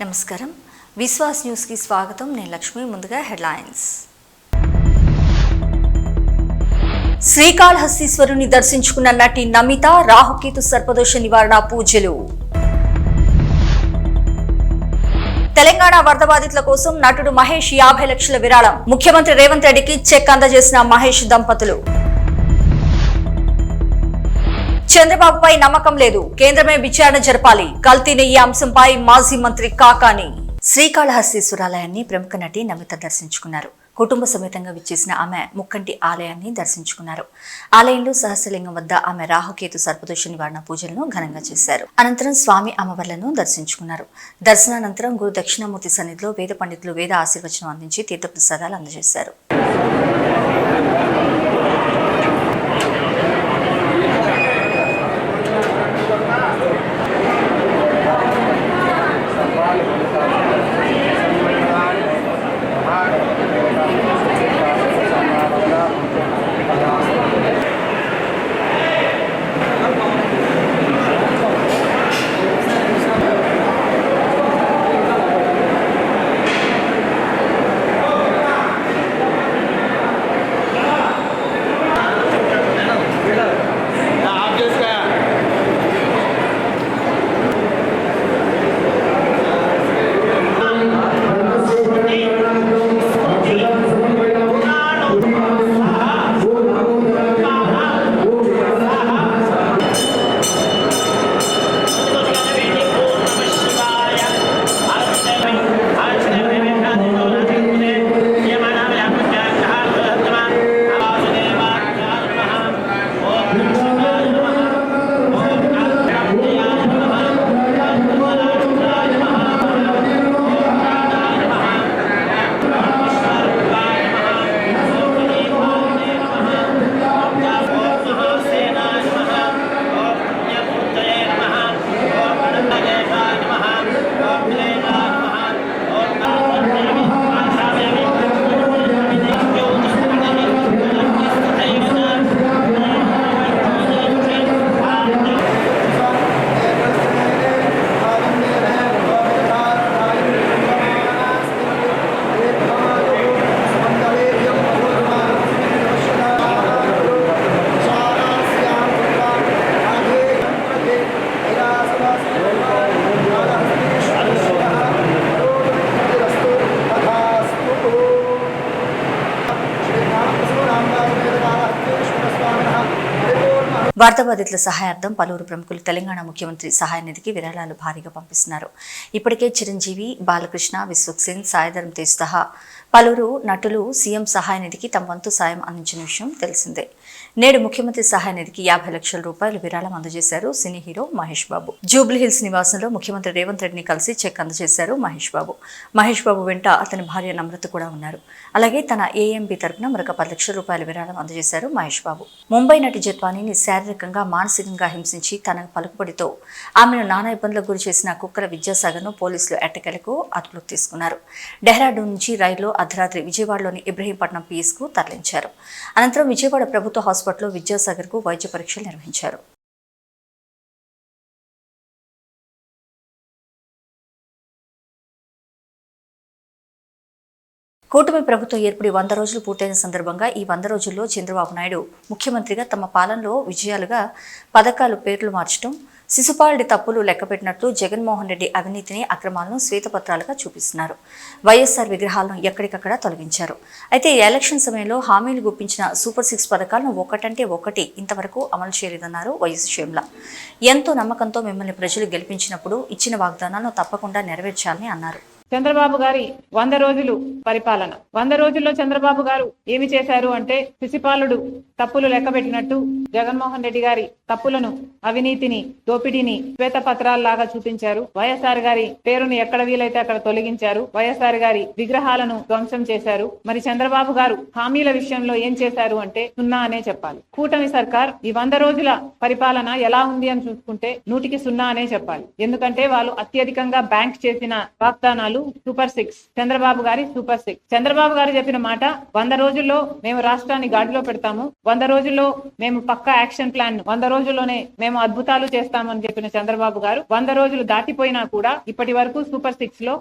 నమస్కారం. విశ్వాస్ న్యూస్ కి స్వాగతం. నేను లక్ష్మి. ముందుగా హెడ్లైన్స్. శ్రీకాళహస్తీశ్వరుని దర్శించుకున్న నటి నమిత రాహుకేతు సర్పదోష నివారణ పూజలు. తెలంగాణ వరద బాధితుల కోసం నటుడు మహేష్ 50 లక్షల విరాళం. ముఖ్యమంత్రి రేవంత్ రెడ్డికి చెక్ అందజేసిన మహేష్ దంపతులు. చంద్రబాబుపై నమ్మకం లేదు, కేంద్రమే విచారణ జరపాలి. కల్తీని ఈ అంశంపై మాజీ మంత్రి కాకాని. శ్రీకాళహస్తీశ్వరాలయాన్ని ప్రముఖ నటి నమిత దర్శించుకున్నారు. కుటుంబ సమేతంగా విచ్చేసిన ఆమె ముక్కంటి ఆలయాన్ని దర్శించుకున్నారు. ఆలయంలో సహస్రలింగం వద్ద ఆమె రాహుకేతు సర్పదోష నివారణ పూజలను ఘనంగా చేశారు. అనంతరం స్వామి అమ్మవార్లను దర్శించుకున్నారు. దర్శనానంతరం గురు దక్షిణామూర్తి సన్నిధిలో వేద పండితులు వేద ఆశీర్వచనం అందించి తీర్థప్రసాదాలు అందజేశారు. వరద బాధితుల సహాయార్థం పలువురు ప్రముఖులు తెలంగాణ ముఖ్యమంత్రి సహాయ నిధికి విరాళాలు భారీగా పంపిస్తున్నారు. ఇప్పటికే చిరంజీవి, బాలకృష్ణ, విశ్వక్సేన్, సాయిధరం తేజ్ సహా పలువురు నటులు సీఎం సహాయ నిధికి తమ వంతు సాయం అందించిన విషయం తెలిసిందే. నేడు ముఖ్యమంత్రి సహాయ నిధికి 50 లక్షల రూపాయలు విరాళం అందజేశారు సినీ హీరో మహేష్ బాబు. జూబ్లీహిల్స్ నివాసంలో ముఖ్యమంత్రి రేవంత్ రెడ్డిని కలిసి చెక్ అందజేశారు మహేష్ బాబు. మహేష్ బాబు వెంట అతని భార్య నమ్రత కూడా ఉన్నారు. అలాగే తన ఏఎంబీ తరపున మరొక 10 లక్షల రూపాయల విరాళం అందజేశారు మహేష్ బాబు. ముంబై నటి జత్వానీని శారీరకంగా, మానసికంగా హింసించి తన పలుకుబడితో ఆమెను నానా ఇబ్బందులకు గురి చేసిన కుక్కల విద్యాసాగర్ను పోలీసులు ఎట్టకేలకు అదుపులోకి తీసుకున్నారు. డెహ్రాడూన్ నుంచి రైల్లో అర్ధరాత్రి విజయవాడలోని ఇబ్రహీంపట్నం పిఎస్కు తరలించారు. అనంతరం విజయవాడ ప్రభుత్వ హాస్పిటల్లో విద్యాసాగర్కు వైద్య పరీక్షలు నిర్వహించారు. కూటమి ప్రభుత్వం ఏర్పడి 100 రోజులు పూర్తయిన సందర్భంగా ఈ 100 రోజుల్లో చంద్రబాబు నాయుడు ముఖ్యమంత్రిగా తమ పాలనలో విజయాలుగా పథకాలు పేర్లు మార్చడం, శిశుపాలుడి తప్పులు లెక్కపెట్టినట్లు జగన్మోహన్ రెడ్డి అవినీతిని, అక్రమాలను శ్వేతపత్రాలుగా చూపిస్తున్నారు. వైఎస్ఆర్ విగ్రహాలను ఎక్కడికక్కడ తొలగించారు. అయితే ఎలక్షన్ సమయంలో హామీలు గుప్పించిన సూపర్ 6 పథకాలను ఒకటంటే ఒకటి ఇంతవరకు అమలు చేయలేదన్నారు వైఎస్ షర్మిల. ఎంతో నమ్మకంతో మిమ్మల్ని ప్రజలు గెలిపించినప్పుడు ఇచ్చిన వాగ్దానాలను తప్పకుండా నెరవేర్చాలని అన్నారు. చంద్రబాబు గారి 100 రోజులు పరిపాలన. 100 రోజుల్లో చంద్రబాబు గారు ఏమి చేశారు అంటే, శిశుపాలుడు తప్పులు లెక్కబెట్టినట్టు జగన్మోహన్ రెడ్డి గారి తప్పులను, అవినీతిని, దోపిడీని శ్వేతపత్రాల్లాగా చూపించారు. వైఎస్ఆర్ గారి పేరును ఎక్కడ వీలైతే అక్కడ తొలగించారు. వైఎస్ఆర్ గారి విగ్రహాలను ధ్వంసం చేశారు. మరి చంద్రబాబు గారు హామీల విషయంలో ఏం చేశారు అంటే 0 అనే చెప్పాలి. కూటమి సర్కార్ ఈ 100 రోజుల పరిపాలన ఎలా ఉంది అని చూసుకుంటే 100కి 0 అనే చెప్పాలి. ఎందుకంటే వాళ్ళు అత్యధికంగా బ్యాంక్ చేసిన వాగ్దానాలు అసలు సూపర్ 6 చంద్రబాబు గారి సూపర్ 6. చంద్రబాబు గారు చెప్పిన మాట 100 రోజుల్లో మేము రాష్ట్రాన్ని గాడిలో పెడతాము, 100 రోజుల్లో మేము పక్కా యాక్షన్ ప్లాన్ 100 రోజుల్లోనే మేము అద్భుతాలు చేస్తామని చెప్పిన చంద్రబాబు గారు 100 రోజులు దాటిపోయినా కూడా ఇప్పటి వరకు సూపర్ 6 లో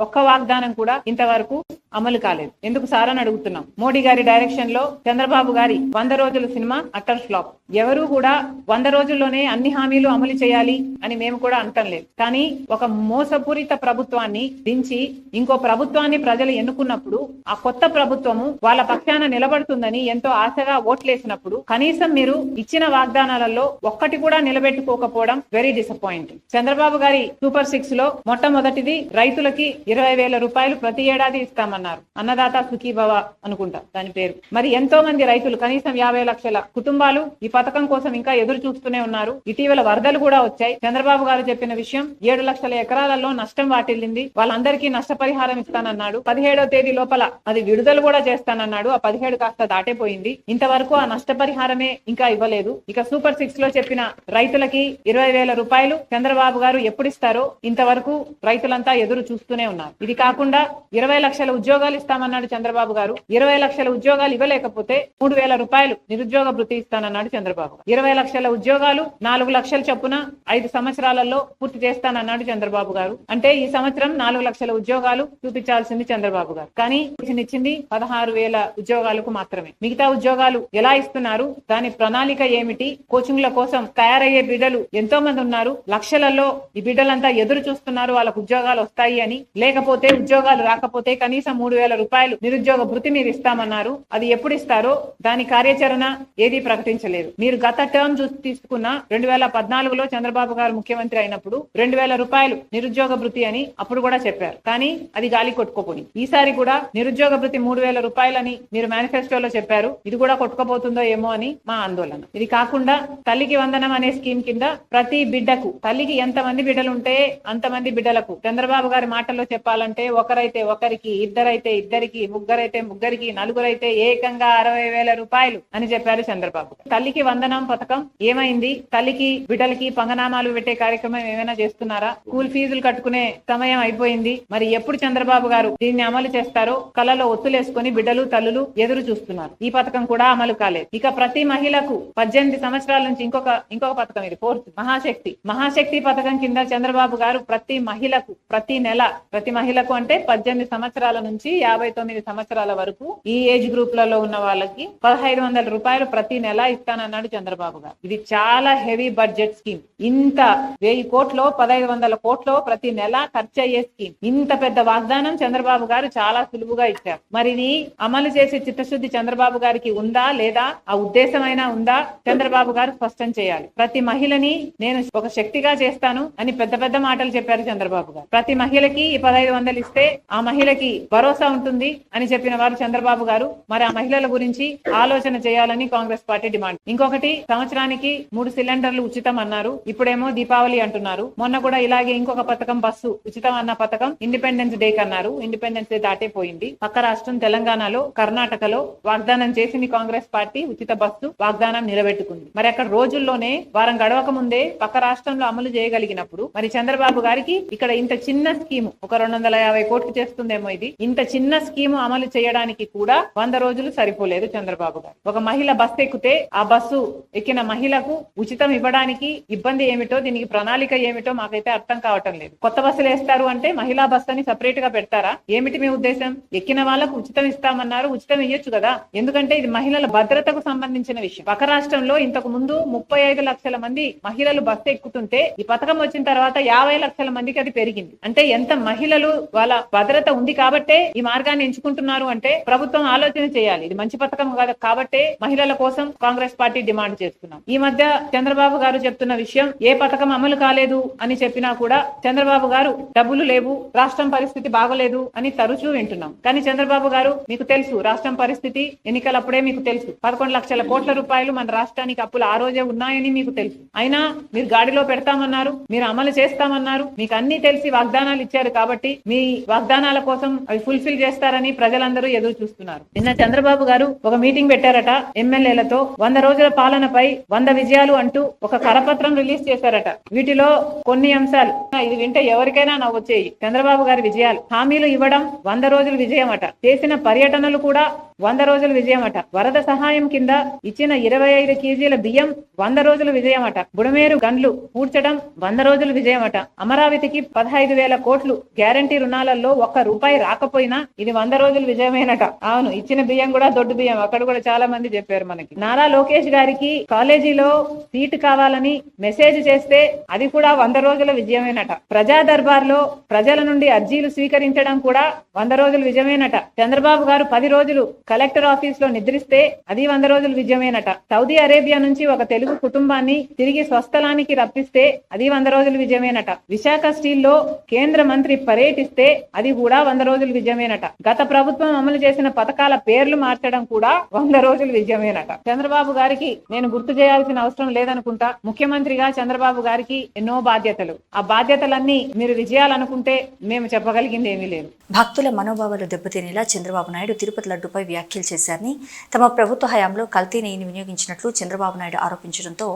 ఒక్క వాగ్దానం కూడా ఇంతవరకు అమలు కాలేదు. ఎందుకు సార్ అని అడుగుతున్నాం. మోడీ గారి డైరెక్షన్ లో చంద్రబాబు గారి 100 రోజుల సినిమా అటర్ ఫ్లాప్. ఎవరు కూడా 100 రోజుల్లోనే అన్ని హామీలు అమలు చేయాలి అని మేము కూడా అంటం లేదు. కానీ ఒక మోసపూరిత ప్రభుత్వాన్ని దించి ఇంకో ప్రభుత్వాన్ని ప్రజలు ఎన్నుకున్నప్పుడు ఆ కొత్త ప్రభుత్వము వాళ్ళ పక్షాన నిలబడుతుందని ఎంతో ఆశగా ఓట్లేసినప్పుడు కనీసం మీరు ఇచ్చిన వాగ్దానాలలో ఒక్కటి కూడా నిలబెట్టుకోకపోవడం వెరీ డిసప్పాయింటింగ్. చంద్రబాబు గారి సూపర్ 6 లో మొట్టమొదటిది రైతులకి 20,000 రూపాయలు ప్రతి ఏడాది ఇస్తామన్నారు. అన్నదాత సుఖీభవ అనుకుంటా దాని పేరు. మరి ఎంతో మంది రైతులు కనీసం 50 లక్షల కుటుంబాలు ఈ పథకం కోసం ఇంకా ఎదురు చూస్తూనే ఉన్నారు. ఇటీవల వరదలు కూడా వచ్చాయి. చంద్రబాబు గారు చెప్పిన విషయం 7 లక్షల ఎకరాలలో నష్టం వాటిల్లింది, వాళ్ళందరికీ నష్టపరిహారం ఇస్తానన్నాడు. 17వ తేదీ లోపల అది విడుదల కూడా చేస్తానన్నాడు. ఆ 17 కాస్త దాటిపోయింది. ఇంతవరకు ఆ నష్టపరిహారమే ఇంకా ఇవ్వలేదు. ఇక సూపర్ 6 లో చెప్పిన రైతులకి 20,000 రూపాయలు చంద్రబాబు గారు ఎప్పుడు ఇస్తారో ఇంతవరకు రైతులంతా ఎదురు చూస్తూనే ఉన్నారు. ఇది కాకుండా 20 లక్షల ఉద్యోగాలు ఇస్తామన్నాడు చంద్రబాబు గారు. 20 లక్షల ఉద్యోగాలు ఇవ్వలేకపోతే 3,000 రూపాయలు నిరుద్యోగ భృతి ఇస్తానన్నాడు చంద్రబాబు. 20 లక్షల ఉద్యోగాలు 4 లక్షల చొప్పున 5 సంవత్సరాలలో పూర్తి చేస్తానన్నాడు చంద్రబాబు గారు. అంటే ఈ సంవత్సరం 4 లక్షల ఉద్యోగాలు చూపించాల్సింది చంద్రబాబు గారు. కానీ ఇచ్చింది 16,000 ఉద్యోగాలకు మాత్రమే. మిగతా ఉద్యోగాలు ఎలా ఇస్తున్నారు, దాని ప్రణాళిక ఏమిటి, కోచింగ్ల కోసం తయారయ్యే బిడ్డలు ఎంతో మంది ఉన్నారు. లక్షలలో ఈ బిడ్డలంతా ఎదురు చూస్తున్నారు వాళ్ళకు ఉద్యోగాలు వస్తాయి అని. లేకపోతే ఉద్యోగాలు రాకపోతే కనీసం 3,000 రూపాయలు నిరుద్యోగ భృతి మీరు ఇస్తామన్నారు. అది ఎప్పుడు ఇస్తారో దాని కార్యాచరణ ఏది ప్రకటించలేదు. మీరు గత టర్మ్ తీసుకున్న 2014లో చంద్రబాబు గారు ముఖ్యమంత్రి అయినప్పుడు 2,000 రూపాయలు నిరుద్యోగ భృతి అని అప్పుడు కూడా చెప్పారు. కానీ అది గాలి కొట్టుకోపోయింది. ఈసారి కూడా నిరుద్యోగ భృతి 3,000 రూపాయలని మీరు మేనిఫెస్టోలో చెప్పారు. ఇది కూడా కొట్టుకోబోతుందో ఏమో అని మా ఆందోళన. ఇది కాకుండా తల్లికి వందనం అనే స్కీమ్ కింద ప్రతి బిడ్డకు, తల్లికి ఎంతమంది బిడ్డలు ఉంటే అంతమంది బిడ్డలకు, చంద్రబాబు గారి మాటల్లో చెప్పాలంటే ఒకరైతే ఒకరికి, ఇద్దరైతే ఇద్దరికి, ముగ్గురైతే ముగ్గురికి, నలుగురైతే ఏకంగా 60,000 రూపాయలు అని చెప్పారు చంద్రబాబు. తల్లికి వందనం పథకం ఏమైంది? తల్లికి బిడ్డలకి పంగనామాలు పెట్టే కార్యక్రమం ఏమైనా చేస్తున్నారా? స్కూల్ ఫీజులు కట్టుకునే సమయం అయిపోయింది. మరి ఎప్పుడు చంద్రబాబు గారు దీన్ని అమలు చేస్తారో కలలో ఒత్తులేసుకుని బిడ్డలు తల్లులు ఎదురు చూస్తున్నారు. ఈ పథకం కూడా అమలు కాలేదు. ఇక ప్రతి మహిళకు 18 సంవత్సరాల నుంచి ఇంకొక పథకం, ఇది 4th మహాశక్తి పథకం కింద చంద్రబాబు గారు ప్రతి మహిళకు ప్రతి నెల, ప్రతి మహిళకు అంటే 18 సంవత్సరాల నుంచి 59 సంవత్సరాల వరకు ఈ ఏజ్ గ్రూప్లలో ఉన్న వాళ్ళకి 1,500 రూపాయలు ప్రతి నెల ఇస్తానన్నాడు చంద్రబాబు గారు. ఇది చాలా హెవీ బడ్జెట్ స్కీమ్. ఇంత 1000 కోట్లు 1,500 కోట్లు ప్రతి నెల ఖర్చు అయ్యే స్కీమ్. ఇంత పెద్ద వాగ్దానం చంద్రబాబు గారు చాలా సులువుగా ఇచ్చారు. మరి ఇది అమలు చేసే చిత్తశుద్ధి చంద్రబాబు గారికి ఉందా లేదా, ఆ ఉద్దేశమైనా ఉందా, చంద్రబాబు గారు స్పష్టం చేయాలి. ప్రతి మహిళని నేను ఒక శక్తిగా చేస్తాను అని పెద్ద పెద్ద మాటలు చెప్పారు చంద్రబాబు గారు. ప్రతి మహిళకి ఈ 1,500 ఇస్తే ఆ మహిళకి భరోసా ఉంటుంది అని చెప్పిన వారు చంద్రబాబు గారు. మరి ఆ మహిళల గురించి ఆలోచన చేయాలని కాంగ్రెస్ పార్టీ డిమాండ్. ఇంకొకటి, సంవత్సరానికి 3 సిలిండర్లు ఉచితం అన్నారు. ఇప్పుడేమో దీపావళి అంటున్నారు. మొన్న కూడా ఇలాగే ఇంకొక పథకం, బస్సు ఉచితం అన్న పథకం ఇండిపెండెన్స్ డే కన్నారు. ఇండిపెండెన్స్ డే దాటిపోయింది. పక్క రాష్ట్రం తెలంగాణలో, కర్ణాటకలో వాగ్దానం చేసింది కాంగ్రెస్ పార్టీ. ఉచిత బస్సు వాగ్దానం నిలబెట్టుకుంది. మరి అక్కడ రోజుల్లోనే, వారం గడవక ముందే పక్క రాష్ట్రంలో అమలు చేయగలిగినప్పుడు మరి చంద్రబాబు గారికి ఇక్కడ ఇంత చిన్న స్కీము, ఒక 250 కోట్లు చేస్తుందేమో ఇది, ఇంత చిన్న స్కీము అమలు చేయడానికి కూడా 100 రోజులు సరిపోలేదు చంద్రబాబు గారు. ఒక మహిళ బస్సు ఎక్కితే ఆ బస్సు ఎక్కిన మహిళకు ఉచితం ఇవ్వడానికి ఇబ్బంది ఏమిటో, దీనికి ప్రణాళిక ఏమిటో మాకైతే అర్థం కావటం లేదు. కొత్త బస్సులు వేస్తారు అంటే మహిళా బస్సు అని సపరేట్ గా పెడతారా? ఏమిటి మీ ఉద్దేశం? ఎక్కిన వాళ్ళకు ఉచితం ఇస్తామన్నారు, ఉచితం ఇయ్యొచ్చు కదా. ఎందుకంటే ఇది మహిళల భద్రతకు సంబంధించిన విషయం. పక్క రాష్ట్రంలో ఇంతకు ముందు 35 లక్షల మంది మహిళలు బస్సు ఎక్కుతుంటే ఈ పథకం వచ్చిన తర్వాత 50 లక్షల మందికి అది పెరిగింది. అంటే ఎంత మహిళలు వాళ్ళ భద్రత ఉంది కాబట్టే ఈ మార్గాన్ని ఎంచుకుంటున్నారు అంటే ప్రభుత్వం ఆలోచన చేయాలి. ఇది మంచి పథకం కాదు కాబట్టే మహిళల కోసం కాంగ్రెస్ పార్టీ డిమాండ్ చేస్తున్నాం. ఈ మధ్య చంద్రబాబు గారు చెప్తున్న విషయం, ఏ పథకం అమలు కాలేదు అని చెప్పినా కూడా చంద్రబాబు గారు డబ్బులు లేవు, రాష్ట్రం పరిస్థితి బాగోలేదు అని తరచూ వింటున్నాం. కానీ చంద్రబాబు గారు, మీకు తెలుసు రాష్ట్రం పరిస్థితి, ఎన్నికలప్పుడే మీకు తెలుసు 11 లక్షల కోట్ల రూపాయలు మన రాష్ట్రానికి అప్పులు ఆ రోజే ఉన్నాయని మీకు తెలుసు. అయినా మీరు గాడిలో పెడతామన్నారు, మీరు అమలు చేస్తామన్నారు, మీకు అన్ని తెలిసి వాగ్దానాలు ఇచ్చారు కాబట్టి మీ వాగ్దానాల కోసం అవి ఫుల్ఫిల్ చేస్తారని ప్రజలందరూ ఎదురు చూస్తున్నారు. నిన్న చంద్రబాబు గారు ఒక మీటింగ్ పెట్టారట ఎమ్మెల్యేలతో. 100 రోజుల పాలనపై 100 విజయాలు అంటూ ఒక కరపత్రం రిలీజ్ చేశారట. వీటిలో కొన్ని అంశాలు ఇది వింటే ఎవరికైనా నవ్వొచ్చేయి. చంద్రబాబు గారి విజయాలు: హామీలు ఇవ్వడం 100 రోజుల విజయం అట. చేసిన పర్యటనలు కూడా 100 రోజుల విజయం అట. వరద సహాయం కింద ఇచ్చిన 25 కేజీల బియ్యం 100 రోజుల విజయం అట. బుడమేరు గండ్లు పూడ్చడం 100 రోజుల విజయం అట. అమరావతికి 15,000 కోట్లు గ్యారంటీ రుణాలలో ₹1 రాకపోయినా ఇది 100 రోజుల విజయమేనట. అవును, ఇచ్చిన బియ్యం కూడా దొడ్డు బియ్యం. అక్కడ కూడా చాలా మంది చెప్పారు మనకి. నారా లోకేష్ గారికి కాలేజీలో సీటు కావాలని మెసేజ్ చేస్తే అది కూడా 100 రోజుల విజయమేనట. ప్రజా దర్బార్ లో ప్రజల నుండి అర్జీలు స్వీకరించడం కూడా 100 రోజుల విజయమేనట. చంద్రబాబు గారు 10 రోజులు కలెక్టర్ ఆఫీస్ లో నిద్రిస్తే అది 100 రోజుల విజయమేనట. సౌదీ అరేబియా నుంచి ఒక తెలుగు కుటుంబాన్ని తిరిగి స్వస్థలానికి రప్పిస్తే అది 100 రోజుల విజయమేనట. విశాఖ స్టీల్ లో కేంద్ర మంత్రి పర్యటిస్తే అది కూడా 100 రోజుల విజయమేనట. గత ప్రభుత్వం అమలు చేసిన పథకాల పేర్లు మార్చడం కూడా 100 రోజుల విజయమేనట. చంద్రబాబు గారికి నేను గుర్తు చేయాల్సిన అవసరం లేదనుకుంటా. ముఖ్యమంత్రిగా చంద్రబాబు గారికి ఎన్నో బాధ్యతలు. ఆ బాధ్యతలన్నీ మీరు విజయాలనుకుంటే మేము చెప్పగలిగింది ఏమీ లేదు. భక్తుల మనోభావాలు దెబ్బతినేలా చంద్రబాబు నాయుడు తిరుపతి లడ్డుపై వ్యాఖ్యలు చేశారని, తమ ప్రభుత్వ హయాంలో కల్తీ నెయ్యిని వినియోగించినట్లు చంద్రబాబు నాయుడు ఆరోపించడంతో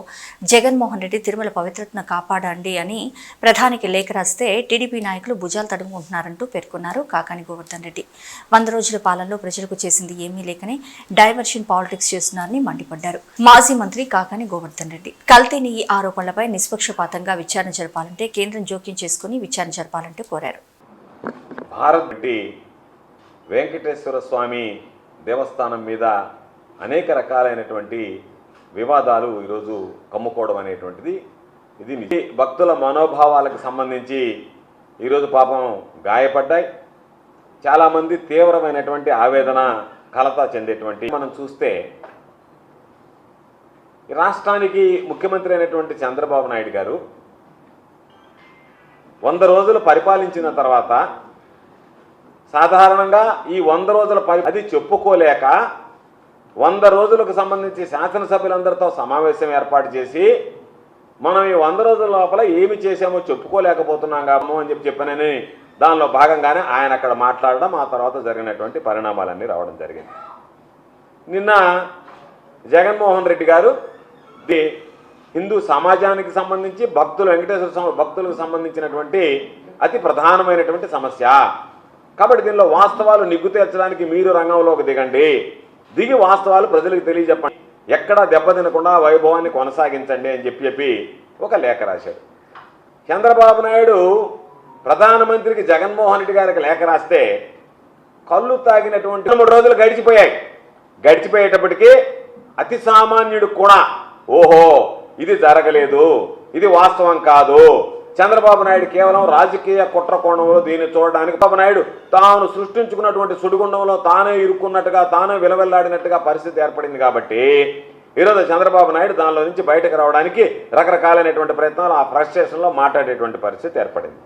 జగన్మోహన్ రెడ్డి తిరుమల పవిత్రతను కాపాడండి అని ప్రధానికి లేఖ రాస్తే టీడీపీ నాయకులు భుజాలు తడుముకుంటున్నారంటూ పేర్కొన్నారు కాకాని గోవర్ధన్ రెడ్డి. 100 రోజుల పాలనలో ప్రజలకు చేసింది ఏమీ లేకనే డైవర్షన్ పాలిటిక్స్ చేస్తున్నారని మండిపడ్డారు. మాజీ మంత్రి కాకాని గోవర్ధన్ రెడ్డి కల్తీ నెయ్యి ఆరోపణలపై నిష్పక్షపాతంగా విచారణ జరపాలంటే కేంద్రం జోక్యం చేసుకుని విచారణ జరపాలంటూ కోరారు. భారత్ వెంకటేశ్వర స్వామి దేవస్థానం మీద అనేక రకాలైనటువంటి వివాదాలు ఈరోజు కమ్ముకోవడం అనేటువంటిది ఇది భక్తుల మనోభావాలకు సంబంధించి ఈరోజు పాపం గాయపడ్డాయి. చాలామంది తీవ్రమైనటువంటి ఆవేదన కలత చెందేటువంటి మనం చూస్తే ఈ రాష్ట్రానికి ముఖ్యమంత్రి అయినటువంటి చంద్రబాబు నాయుడు గారు 100 రోజులు పరిపాలించిన తర్వాత సాధారణంగా ఈ 100 రోజుల అది చెప్పుకోలేక 100 రోజులకు సంబంధించి శాసనసభ్యులందరితో సమావేశం ఏర్పాటు చేసి మనం ఈ 100 రోజుల లోపల ఏమి చేసామో చెప్పుకోలేకపోతున్నాం కాము అని చెప్పానని దానిలో భాగంగానే ఆయన అక్కడ మాట్లాడడం, ఆ తర్వాత జరిగినటువంటి పరిణామాలన్నీ రావడం జరిగింది. నిన్న జగన్మోహన్ రెడ్డి గారు హిందూ సమాజానికి సంబంధించి వెంకటేశ్వర భక్తులకు సంబంధించినటువంటి అతి ప్రధానమైనటువంటి సమస్య కాబట్టి దీనిలో వాస్తవాలు నిగ్గు తీర్చడానికి మీరు రంగంలోకి దిగి వాస్తవాలు ప్రజలకు తెలియజెప్పండి, ఎక్కడా దెబ్బతినకుండా వైభవాన్ని కొనసాగించండి అని చెప్పి ఒక లేఖ రాశాడు. చంద్రబాబు నాయుడు ప్రధానమంత్రికి జగన్మోహన్ రెడ్డి గారికి లేఖ రాస్తే కళ్ళు తాగినటువంటి 3 రోజులు గడిచిపోయేటప్పటికీ అతి సామాన్యుడు కూడా ఓహో ఇది జరగలేదు, ఇది వాస్తవం కాదు, చంద్రబాబు నాయుడు కేవలం రాజకీయ కుట్ర కోణంలో దీన్ని చూడడానికి బాబు నాయుడు తాను సృష్టించుకున్నటువంటి సుడిగుండంలో తానే ఇరుక్కున్నట్టుగా తానే విలవెల్లాడినట్టుగా పరిస్థితి ఏర్పడింది. కాబట్టి ఈరోజు చంద్రబాబు నాయుడు దానిలో నుంచి బయటకు రావడానికి రకరకాలైనటువంటి ప్రయత్నాలు ఆ ఫ్రస్ట్రేషన్లో మాట్లాడేటువంటి పరిస్థితి ఏర్పడింది.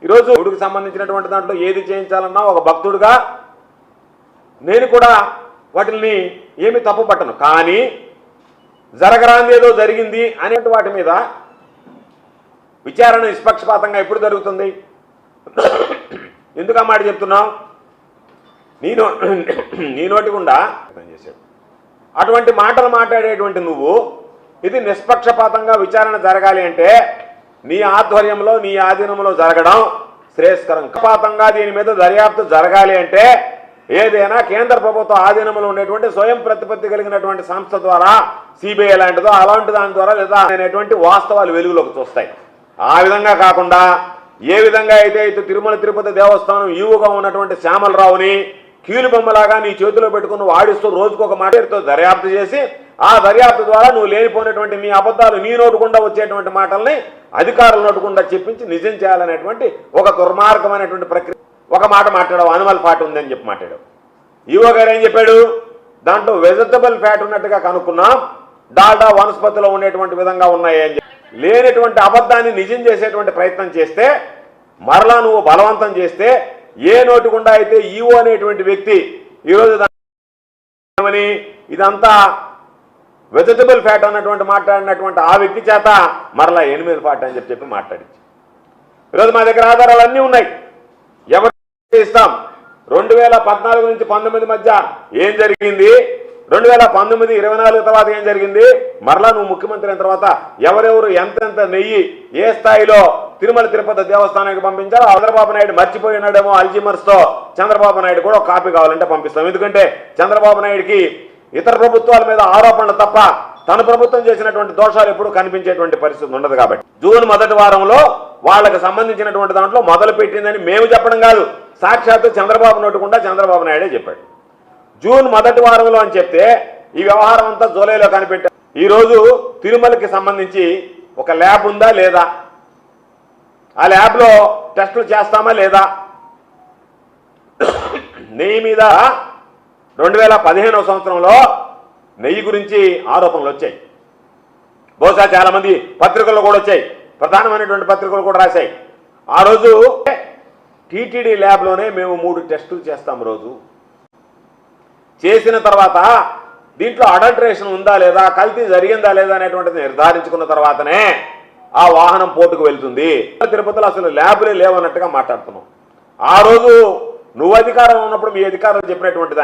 ఈరోజు దేవుడికి సంబంధించినటువంటి దాంట్లో ఏది చేయించాలన్నా ఒక భక్తుడుగా నేను కూడా వాటిని ఏమి తప్పు పట్టను, కానీ జరగరాంది ఏదో జరిగింది అనేటువంటి వాటి మీద విచారణ నిష్పక్షపాతంగా ఎప్పుడు జరుగుతుంది? ఎందుకు ఆ మాట చెప్తున్నావు? నీ నోటి గుండా చేశాడు అటువంటి మాటలు మాట్లాడేటువంటి నువ్వు ఇది నిష్పక్షపాతంగా విచారణ జరగాలి అంటే నీ ఆధ్వర్యంలో నీ ఆధీనంలో జరగడం శ్రేయస్కరం. పక్షపాతంగా దీని మీద దర్యాప్తు జరగాలి అంటే ఏదైనా కేంద్ర ప్రభుత్వ ఆధీనంలో ఉండేటువంటి స్వయం ప్రతిపత్తి కలిగినటువంటి సంస్థ ద్వారా సిబిఐ లాంటిదో అలాంటి దాని ద్వారా లేదా అనేటువంటి వాస్తవాలు వెలుగులోకి చూస్తాయి. ఆ విధంగా కాకుండా ఏ విధంగా అయితే తిరుమల తిరుపతి దేవస్థానం ఈవుగా ఉన్నటువంటి శ్యామలరావుని కీలుబొమ్మలాగా నీ చేతిలో పెట్టుకుని వాడిస్తూ రోజుకొక మాటతో దర్యాప్తు చేసి ఆ దర్యాప్తు ద్వారా నువ్వు లేనిపోయినటువంటి నీ అబద్ధాలు నీ నోటుకుండా వచ్చేటువంటి మాటల్ని అధికారుల నోటుకుండా చెప్పించి నిజం చేయాలనేటువంటి ఒక దుర్మార్గమైనటువంటి ప్రక్రియ. ఒక మాట మాట్లాడావు, అనిమల్ ఫ్యాట్ ఉందని చెప్పి మాట్లాడావు. ఈవో గారు ఏం చెప్పాడు? దాంట్లో వెజిటబుల్ ఫ్యాట్ ఉన్నట్టుగా కనుక్కున్నాం, డాల్డా వనస్పతిలో ఉండేటువంటి విధంగా ఉన్నాయి అని చెప్పి లేనటువంటి అబద్ధాన్ని నిజం చేసేటువంటి ప్రయత్నం చేస్తే మరలా నువ్వు బలవంతం చేస్తే ఏ నోటుకుండా అయితే ఈవో అనేటువంటి వ్యక్తి ఈరోజు ఇదంతా వెజిటబుల్ ఫ్యాట్ అన్నటువంటి మాట్లాడినటువంటి ఆ వ్యక్తి చేత మరలా ఎనిమిది ఫ్యాట్ అని చెప్పి మాట్లాడించి ఈరోజు మా దగ్గర ఆధారాలు అన్నీ ఉన్నాయి. ఎవరు ఇస్తాం? 2014 నుంచి 19 మధ్య ఏం జరిగింది, 2019, 24 తర్వాత ఏం జరిగింది, మరలా నువ్వు ముఖ్యమంత్రి అయిన తర్వాత ఎవరెవరు ఎంతెంత నెయ్యి ఏ స్థాయిలో తిరుమల తిరుపతి దేవస్థానానికి పంపించారో చంద్రబాబు నాయుడు మర్చిపోయినాడేమో అల్జీమర్స్ తో. చంద్రబాబు నాయుడు కూడా ఒక కాపీ కావాలంటే పంపిస్తాం. ఎందుకంటే చంద్రబాబు నాయుడికి ఇతర ప్రభుత్వాల మీద ఆరోపణలు తప్ప తన ప్రభుత్వం చేసినటువంటి దోషాలు ఎప్పుడూ కనిపించేటువంటి పరిస్థితి ఉండదు. కాబట్టి జూన్ మొదటి వారంలో వాళ్ళకి సంబంధించినటువంటి దాంట్లో మొదలు పెట్టిందని మేము చెప్పడం కాదు, సాక్షాత్తు చంద్రబాబు నోటుకుండా చంద్రబాబు నాయుడే చెప్పాడు. జూన్ మొదటి వారంలో అని చెప్తే ఈ వ్యవహారం అంతా జూలైలో కనిపెట్టారు. ఈరోజు తిరుమలకి సంబంధించి ఒక ల్యాబ్ ఉందా లేదా, ఆ ల్యాబ్లో టెస్టులు చేస్తామా లేదా, నెయ్యి మీద 2015 సంవత్సరంలో నెయ్యి గురించి ఆరోపణలు వచ్చాయి. బహుశా చాలామంది పత్రికల్లో కూడా వచ్చాయి, ప్రధానమైనటువంటి పత్రికలు కూడా రాశాయి. ఆ రోజు టీటీడీ ల్యాబ్లోనే మేము 3 టెస్టులు చేస్తాం. రోజు చేసిన తర్వాత దీంట్లో అడల్టరేషన్ ఉందా లేదా, కల్తీ జరిగిందా లేదా అనేటువంటిది నిర్ధారించుకున్న తర్వాతనే ఆ వాహనం పోర్టుకు వెళ్తుంది. తిరుపతిలో అసలు ల్యాబులే లేవన్నట్టుగా మాట్లాడుతున్నాం. ఆ రోజు నువ్వు అధికారం ఉన్నప్పుడు మీ అధికారులు చెప్పినటువంటి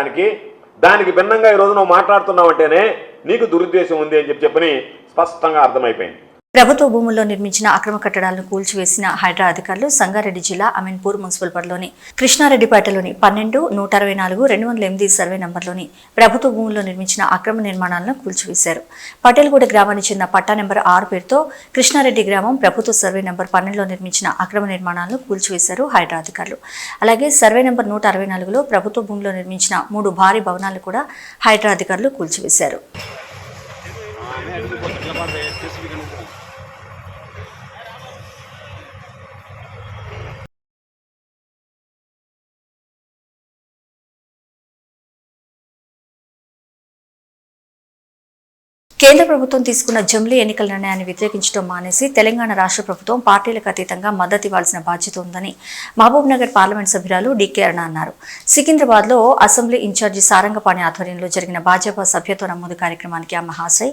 దానికి భిన్నంగా ఈరోజు నువ్వు మాట్లాడుతున్నావు అంటేనే నీకు దురుద్దేశం ఉంది అని చెప్పని స్పష్టంగా అర్థమైపోయింది. ప్రభుత్వ భూముల్లో నిర్మించిన అక్రమ కట్టడాలను కూల్చివేసిన హైడ్రా అధికారులు సంగారెడ్డి జిల్లా అమీన్పూర్ మున్సిపల్ పరిధిలోని కృష్ణారెడ్డిపేటలోని 12, 164, 208 సర్వే నంబర్లోని ప్రభుత్వ భూముల్లో నిర్మించిన అక్రమ నిర్మాణాలను కూల్చివేశారు. పటేల్గూడ గ్రామానికి చెందిన పట్టా నెంబర్ 6 పేరుతో కృష్ణారెడ్డి గ్రామం ప్రభుత్వ సర్వే నంబర్ 12లో నిర్మించిన అక్రమ నిర్మాణాలను కూల్చివేశారు హైడ్రా అధికారులు. అలాగే సర్వే నంబర్ 164లో ప్రభుత్వ భూమిలో నిర్మించిన 3 భారీ భవనాలు కూడా హైడ్రా అధికారులు కూల్చివేశారు. కేంద్ర ప్రభుత్వం తీసుకున్న జమిలీ ఎన్నికల నిర్ణయాన్ని వ్యతిరేకించడం మానేసి తెలంగాణ రాష్ట్ర ప్రభుత్వం పార్టీలకు అతీతంగా మద్దతు ఇవ్వాల్సిన బాధ్యత ఉందని మహబూబ్నగర్ పార్లమెంట్ సభ్యురాలు డీకే అరుణ అన్నారు. సికింద్రాబాద్లో అసెంబ్లీ ఇన్ఛార్జి సారంగపాణి ఆధ్వర్యంలో జరిగిన భాజపా సభ్యత్వ నమోదు కార్యక్రమానికి ఆమె హాజరై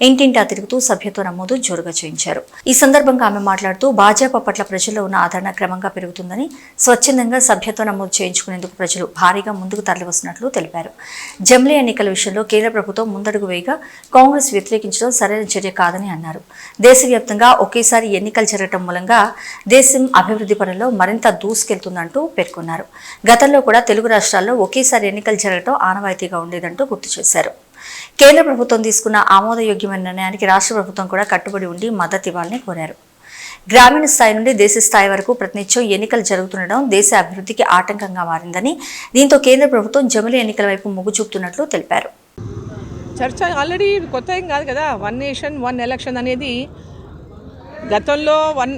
ఇంటింటా తిరుగుతూ సభ్యత్వ నమోదు జోరుగా చేయించారు. ఈ సందర్భంగా ఆమె మాట్లాడుతూ భాజపా పట్ల ప్రజల్లో ఉన్న ఆదరణ క్రమంగా పెరుగుతుందని, స్వచ్ఛందంగా సభ్యత్వ నమోదు చేయించుకునేందుకు ప్రజలు భారీగా ముందుకు తరలివస్తున్నట్లు తెలిపారు. జమిలీ ఎన్నికల విషయంలో కేంద్ర ప్రభుత్వం ముందడుగు వేయగా కాంగ్రెస్ వ్యతిరేకించడం సరైన చర్య కాదని అన్నారు. దేశవ్యాప్తంగా ఒకేసారి ఎన్నికలు జరగడం మూలంగా దేశం అభివృద్ధి పనుల్లో మరింత దూసుకెళ్తుందంటూ పేర్కొన్నారు. గతంలో కూడా తెలుగు రాష్ట్రాల్లో ఒకేసారి ఎన్నికలు జరగడం ఆనవాయితీగా ఉండేదంటూ గుర్తు చేశారు. కేంద్ర ప్రభుత్వం తీసుకున్న ఆమోదయోగ్యమైన నిర్ణయానికి రాష్ట్ర ప్రభుత్వం కూడా కట్టుబడి ఉండి మద్దతు ఇవ్వాలని కోరారు. గ్రామీణ స్థాయి నుండి దేశ స్థాయి వరకు ప్రతినిత్యం ఎన్నికలు జరుగుతుండడం దేశ అభివృద్ధికి ఆటంకంగా మారిందని, దీంతో కేంద్ర ప్రభుత్వం జమిలీ ఎన్నికల వైపు మొగ్గు చూపుతున్నట్లు తెలిపారు. చర్చ ఆల్రెడీ కొత్త ఏం కాదు కదా. 1 నేషన్ 1 ఎలక్షన్ అనేది గతంలో 1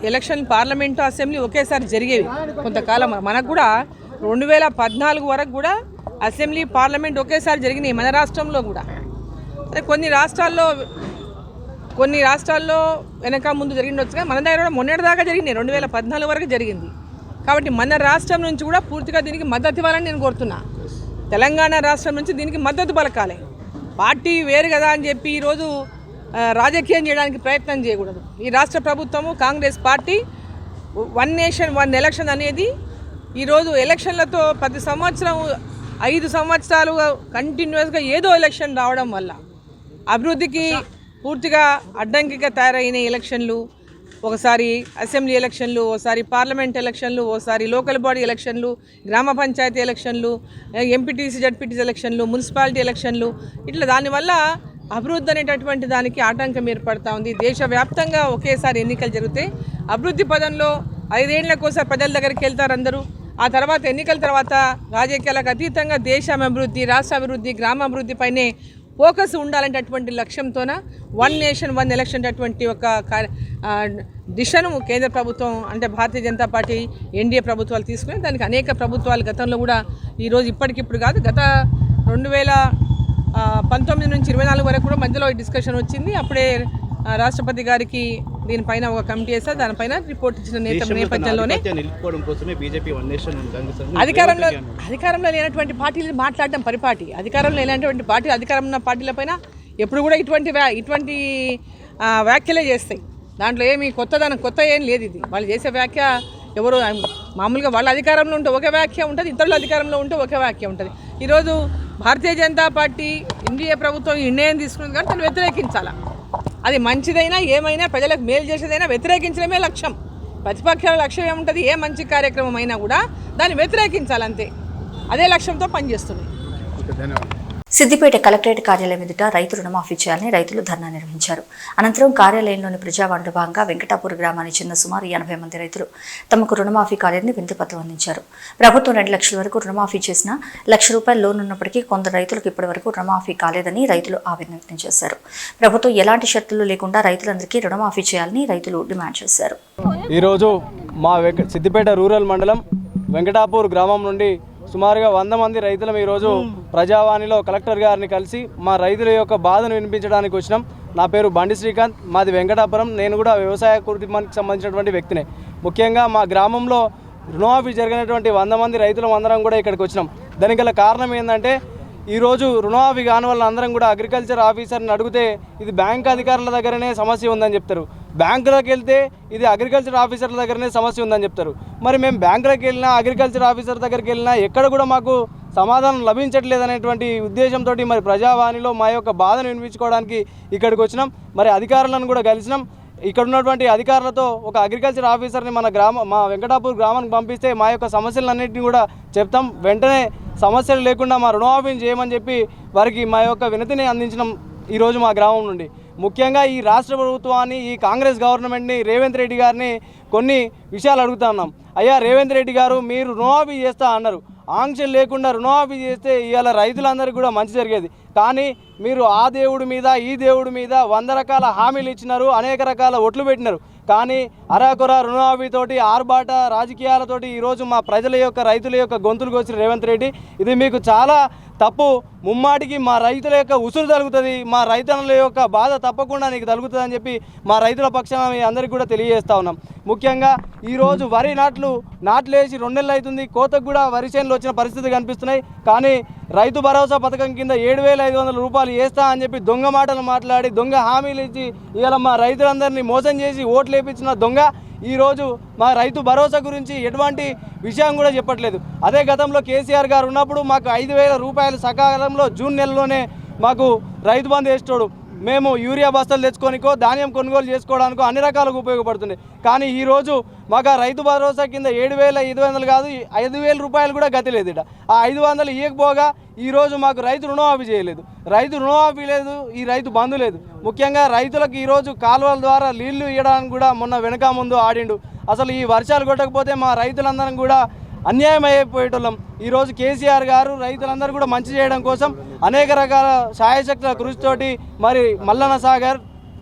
ఎలక్షన్ పార్లమెంటు అసెంబ్లీ ఒకేసారి జరిగేవి కొంతకాలం. మనకు కూడా 2014 వరకు కూడా అసెంబ్లీ పార్లమెంట్ ఒకేసారి జరిగినాయి మన రాష్ట్రంలో కూడా. కొన్ని రాష్ట్రాల్లో వెనక ముందు జరిగిండొచ్చుగా, మన దగ్గర కూడా మొన్నటిదాకా జరిగినాయి. 2014 వరకు జరిగింది. కాబట్టి మన రాష్ట్రం నుంచి కూడా పూర్తిగా దీనికి మద్దతు ఇవ్వాలని నేను కోరుతున్నా. తెలంగాణ రాష్ట్రం నుంచి దీనికి మద్దతు పలకాలి. పార్టీ వేరు కదా అని చెప్పి ఈరోజు రాజకీయం చేయడానికి ప్రయత్నం చేయకూడదు. ఈ రాష్ట్ర ప్రభుత్వము కాంగ్రెస్ పార్టీ 1 నేషన్ 1 ఎలక్షన్ అనేది ఈరోజు ఎలక్షన్లతో ప్రతి సంవత్సరం 5 సంవత్సరాలు కంటిన్యూస్గా ఏదో ఎలక్షన్ రావడం వల్ల అభివృద్ధికి పూర్తిగా అడ్డంకిగా తయారైన ఎలక్షన్లు, ఒకసారి అసెంబ్లీ ఎలక్షన్లు, ఒకసారి పార్లమెంట్ ఎలక్షన్లు, ఒకసారి లోకల్ బాడీ ఎలక్షన్లు, గ్రామ పంచాయతీ ఎలక్షన్లు, ఎంపీటీసీ జడ్పీటీసీ ఎలక్షన్లు, మున్సిపాలిటీ ఎలక్షన్లు, ఇట్లా దానివల్ల అభివృద్ధి అనేటటువంటి దానికి ఆటంకం ఏర్పడుతూ ఉంది. దేశవ్యాప్తంగా ఒకేసారి ఎన్నికలు జరిగితే అభివృద్ధి పదంలో 5 ఏళ్లకోసారి ప్రజల దగ్గరికి వెళ్తారు అందరూ. ఆ తర్వాత ఎన్నికల తర్వాత రాజకీయాలకు అతీతంగా దేశం అభివృద్ధి, రాష్ట్ర అభివృద్ధి, గ్రామ అభివృద్ధి పైనే ఫోకస్ ఉండాలనేటటువంటి లక్ష్యంతోన 1 నేషన్ 1 ఎలక్షన్ అటువంటి ఒక దిశను కేంద్ర ప్రభుత్వం అంటే భారతీయ జనతా పార్టీ ఎన్డీఏ ప్రభుత్వాలు తీసుకుని దానికి అనేక ప్రభుత్వాలు గతంలో కూడా ఈరోజు ఇప్పటికిప్పుడు కాదు, గత 2019 నుంచి 24 వరకు కూడా మధ్యలో డిస్కషన్ వచ్చింది. అప్పుడే రాష్ట్రపతి గారికి దీనిపైన ఒక కమిటీ వేస్తారు, దానిపైన రిపోర్ట్ ఇచ్చిన నేపథ్యంలోనే అధికారంలో లేనటువంటి పార్టీలు మాట్లాడడం పరిపాటి. అధికారంలో లేనటువంటి పార్టీలు అధికారంలో ఉన్న పార్టీలపైన ఎప్పుడు కూడా ఇటువంటి వ్యాఖ్యలే చేస్తాయి. దాంట్లో ఏమి కొత్త ఏం లేదు. ఇది వాళ్ళు చేసే వ్యాఖ్య ఎవరు మామూలుగా వాళ్ళ అధికారంలో ఉంటే ఒక వ్యాఖ్య ఉంటుంది, ఇతరుల అధికారంలో ఉంటే ఒక వ్యాఖ్య ఉంటుంది. ఈరోజు భారతీయ జనతా పార్టీ ఎన్డీఏ ప్రభుత్వం ఈ నిర్ణయం తీసుకున్నది కానీ దాన్ని వ్యతిరేకించాలా. అది మంచిదైనా ఏమైనా ప్రజలకు మేలు చేసేదైనా వ్యతిరేకించడమే లక్ష్యం. ప్రతిపక్షాల లక్ష్యం ఏముంటుంది? ఏ మంచి కార్యక్రమం అయినా కూడా దాన్ని వ్యతిరేకించాలంతే. అదే లక్ష్యంతో పనిచేస్తుంది. సిద్దిపేట కలెక్టరేట్ కార్యాలయం ఎదుట రైతు రుణమాఫీ చేయాలని రైతులు ధర్నా నిర్వహించారు. అనంతరం కార్యాలయంలోని ప్రజావాణిలో భాగంగా వెంకటాపూర్ గ్రామానికి చెందిన సుమారు 80 మంది రైతులు తమకు రుణమాఫీ కాలేదని వినతిపత్రం అందించారు. ప్రభుత్వం 2 లక్షల వరకు రుణమాఫీ చేసినా ₹1,00,000 లోన్ ఉన్నప్పటికీ కొందరు రైతులకు ఇప్పటి వరకు రుణమాఫీ కాలేదని రైతులు ఆవేదన వ్యక్తం చేశారు. ప్రభుత్వం ఎలాంటి షరతులు లేకుండా రైతులందరికీ రుణమాఫీ చేయాలని రైతులు డిమాండ్ చేశారు. ఈరోజు మా సిద్దిపేట రూరల్ మండలం వెంకటాపూర్ గ్రామం నుండి సుమారుగా 100 మంది రైతులం ఈరోజు ప్రజావాణిలో కలెక్టర్ గారిని కలిసి మా రైతుల యొక్క బాధను వినిపించడానికి వచ్చినాం. నా పేరు బండి శ్రీకాంత్, మాది వెంకటాపురం. నేను కూడా వ్యవసాయ కుటుంబానికి సంబంధించినటువంటి వ్యక్తినే. ముఖ్యంగా మా గ్రామంలో రుణమాఫీ జరిగినటువంటి 100 మంది రైతులం అందరం కూడా ఇక్కడికి వచ్చినాం. దానికి గల కారణం ఏంటంటే ఈరోజు రుణమాఫీ కాని వాళ్ళ అందరం కూడా అగ్రికల్చర్ ఆఫీసర్ని అడిగితే ఇది బ్యాంక్ అధికారుల దగ్గరనే సమస్య ఉందని చెప్తారు. బ్యాంకులోకి వెళ్తే ఇది అగ్రికల్చర్ ఆఫీసర్ల దగ్గరనే సమస్య ఉందని చెప్తారు. మరి మేము బ్యాంకులోకి వెళ్ళినా అగ్రికల్చర్ ఆఫీసర్ దగ్గరికి వెళ్ళినా ఎక్కడ కూడా మాకు సమాధానం లభించట్లేదు అనేటువంటి ఉద్దేశంతో మరి ప్రజావాణిలో మా యొక్క బాధను వినిపించుకోవడానికి ఇక్కడికి వచ్చినాం. మరి అధికారులను కూడా కలిసినాం. ఇక్కడ ఉన్నటువంటి అధికారులతో ఒక అగ్రికల్చర్ ఆఫీసర్ని మా వెంకటాపూర్ గ్రామానికి పంపిస్తే మా యొక్క సమస్యలన్నింటినీ కూడా చెప్తాం. వెంటనే సమస్యలు లేకుండా మా రుణమాఫీని చేయమని చెప్పి వారికి మా యొక్క వినతిని అందించడం ఈరోజు మా గ్రామం నుండి. ముఖ్యంగా ఈ రాష్ట్ర ప్రభుత్వాన్ని, ఈ కాంగ్రెస్ గవర్నమెంట్ని, రేవంత్ రెడ్డి గారిని కొన్ని విషయాలు అడుగుతా ఉన్నాం. అయ్యా రేవంత్ రెడ్డి గారు, మీరు రుణమాఫీ చేస్తా అన్నారు. ఆంక్షలు లేకుండా రుణమాఫీ చేస్తే ఇవాళ రైతులందరికీ కూడా మంచి జరిగేది. కానీ మీరు ఆ దేవుడి మీద ఈ దేవుడి మీద 100 రకాల హామీలు ఇచ్చినారు, అనేక రకాల ఒట్లు పెట్టినారు. కానీ అరాకొర రుణమాఫీతోటి ఆర్భాట రాజకీయాలతోటి ఈరోజు మా ప్రజల యొక్క రైతుల యొక్క గొంతులకు వచ్చిన రేవంత్ రెడ్డి, ఇది మీకు చాలా తప్పు. ముమ్మాటికి మా రైతుల యొక్క ఉసురు తగులుతుంది, మా రైతుల యొక్క బాధ తప్పకుండా నీకు తగులుతుంది అని చెప్పి మా రైతుల పక్షాన మీ అందరికీ కూడా తెలియజేస్తూ ఉన్నాం. ముఖ్యంగా ఈరోజు వరి నాట్లేసి 2 నెలలు అవుతుంది. కోతకు కూడా వరి చేనులు వచ్చిన పరిస్థితి కనిపిస్తున్నాయి. కానీ రైతు భరోసా పథకం కింద 7,500 రూపాయలు వేస్తా అని చెప్పి దొంగ మాటలు మాట్లాడి దొంగ హామీలు ఇచ్చి ఇవాళ మా రైతులందరినీ మోసం చేసి ఓట్లు వేయించిన దొంగ ఈరోజు మా రైతు భరోసా గురించి ఎటువంటి విషయం కూడా చెప్పట్లేదు. అదే గతంలో కేసీఆర్ గారు ఉన్నప్పుడు మాకు 5,000 రూపాయలు సకాలంలో జూన్ నెలలోనే మాకు రైతు బంధు వేస్తాడు. మేము యూరియా బస్తాలు తెచ్చుకోనికో ధాన్యం కొనుగోలు చేసుకోవడానికో అన్ని రకాలుగా ఉపయోగపడుతుంది. కానీ ఈరోజు మాకు రైతు భరోసా కింద 7,500 కాదు 5,000 రూపాయలు కూడా గతి లేదు. ఆ 500 ఇవ్వకపోగా ఈరోజు మాకు రైతు రుణమాఫీ చేయలేదు, రైతు రుణమాఫీ లేదు, ఈ రైతు బంధు లేదు. ముఖ్యంగా రైతులకు ఈరోజు కాలువల ద్వారా నీళ్లు ఇవ్వడానికి కూడా మొన్న వెనక ముందు ఆడిండు. అసలు ఈ వర్షాలు కొట్టకపోతే మా రైతులందరం కూడా అన్యాయం అయిపోయేటోళ్ళం. ఈరోజు కేసీఆర్ గారు రైతులందరూ కూడా మంచి చేయడం కోసం అనేక రకాల సాయశక్తుల కృషితోటి మరి మల్లన్న సాగర్,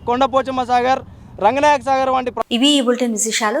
కొండపోచమ్మ సాగర్, రంగనాయక సాగర్ వంటి ఇవి ఈ బులెటిన్ విశేషాలు.